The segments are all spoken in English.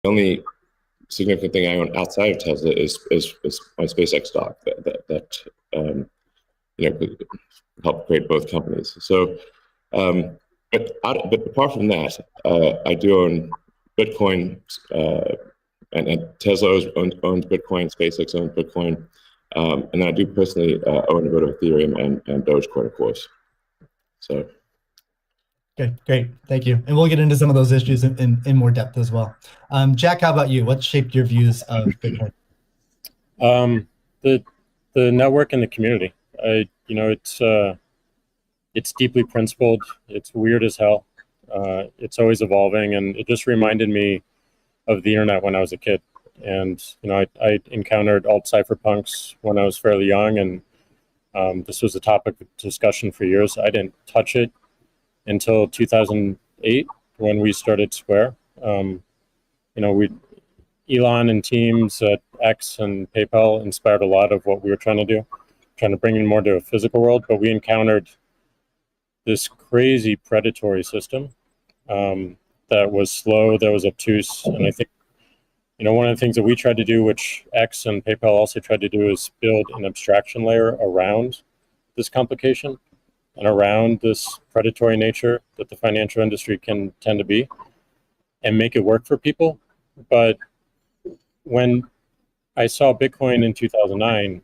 only significant thing I own outside of Tesla is my SpaceX stock that you know helped create both companies. So, but apart from that, I do own Bitcoin, and Tesla owns Bitcoin, SpaceX owns Bitcoin, and I do personally own a bit of Ethereum and Dogecoin, of course. So. Okay, great. Thank you. And we'll get into some of those issues in more depth as well. Jack, how about you? What shaped your views of Bitcoin? The network and the community. It's deeply principled. It's weird as hell. It's always evolving, and it just reminded me of the internet when I was a kid. And I encountered alt cypherpunks when I was fairly young, and this was a topic of discussion for years. I didn't touch it until 2008 when we started Square. Elon and teams at X and PayPal inspired a lot of what we were trying to do, trying to bring in more to a physical world. But we encountered this crazy predatory system that was slow, that was obtuse. And I think, one of the things that we tried to do, which X and PayPal also tried to do, is build an abstraction layer around this complication and around this predatory nature that the financial industry can tend to be, and make it work for people. But when I saw Bitcoin in 2009,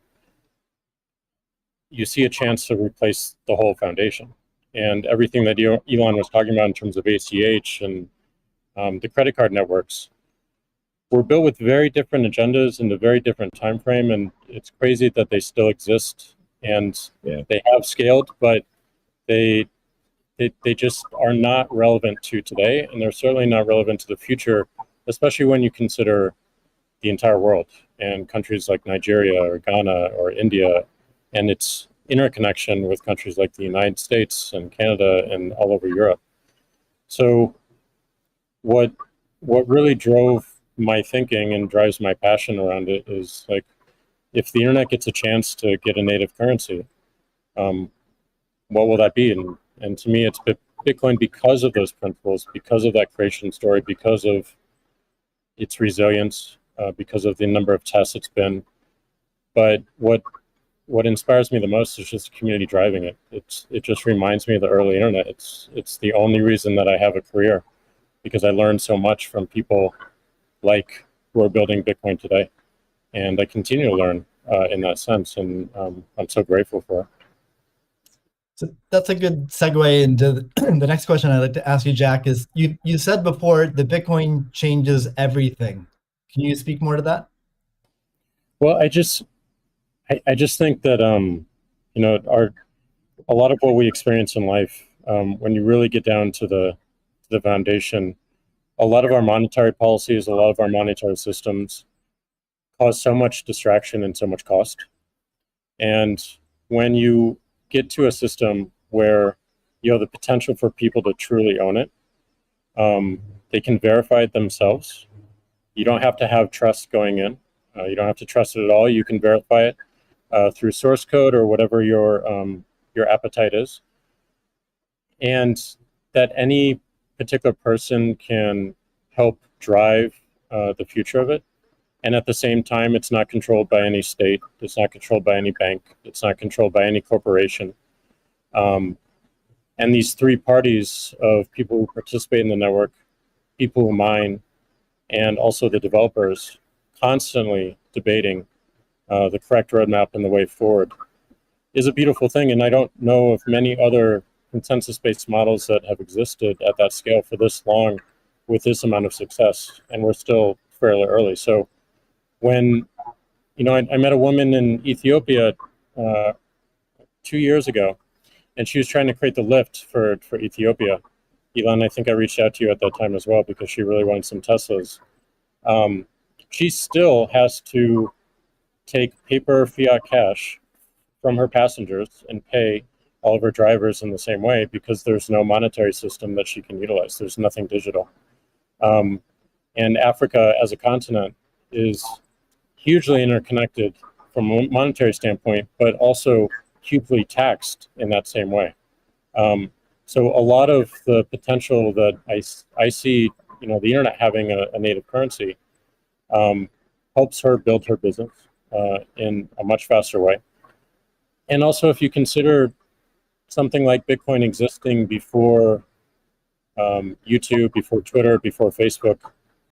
you see a chance to replace the whole foundation. And everything that Elon was talking about in terms of ACH and the credit card networks were built with very different agendas in a very different time frame. And it's crazy that they still exist, and they have scaled, but they just are not relevant to today, and they're certainly not relevant to the future, especially when you consider the entire world and countries like Nigeria or Ghana or India, and its interconnection with countries like the United States and Canada and all over Europe. So what really drove my thinking and drives my passion around it is, like, if the internet gets a chance to get a native currency, what will that be? And to me, it's Bitcoin, because of those principles, because of that creation story, because of its resilience, because of the number of tests it's been. But what inspires me the most is just the community driving it. It just reminds me of the early internet. It's the only reason that I have a career, because I learned so much from people like who are building Bitcoin today, and I continue to learn in that sense, and I'm so grateful for it. So that's a good segue into the next question I'd like to ask you, Jack. Is you said before that Bitcoin changes everything. Can you speak more to that? Well, I just think that a lot of what we experience in life, when you really get down to the foundation, a lot of our monetary policies, a lot of our monetary systems cause so much distraction and so much cost. And when you get to a system where you have the potential for people to truly own it, they can verify it themselves. You don't have to have trust going in. You don't have to trust it at all. You can verify it through source code or whatever your appetite is, and that any particular person can help drive the future of it. And at the same time, it's not controlled by any state. It's not controlled by any bank. It's not controlled by any corporation. And these three parties of people who participate in the network, people who mine, and also the developers, constantly debating the correct roadmap and the way forward, is a beautiful thing. And I don't know of many other consensus-based models that have existed at that scale for this long with this amount of success. And we're still fairly early. So when, I met a woman in Ethiopia 2 years ago, and she was trying to create the lift for Ethiopia. Elon, I think I reached out to you at that time as well, because she really wanted some Teslas. She still has to take paper fiat cash from her passengers and pay all of her drivers in the same way, because there's no monetary system that she can utilize. There's nothing digital. And Africa as a continent is hugely interconnected from a monetary standpoint, but also hugely taxed in that same way. So a lot of the potential that I see the internet having a native currency helps her build her business in a much faster way. And also, if you consider something like Bitcoin existing before YouTube, before Twitter, before Facebook,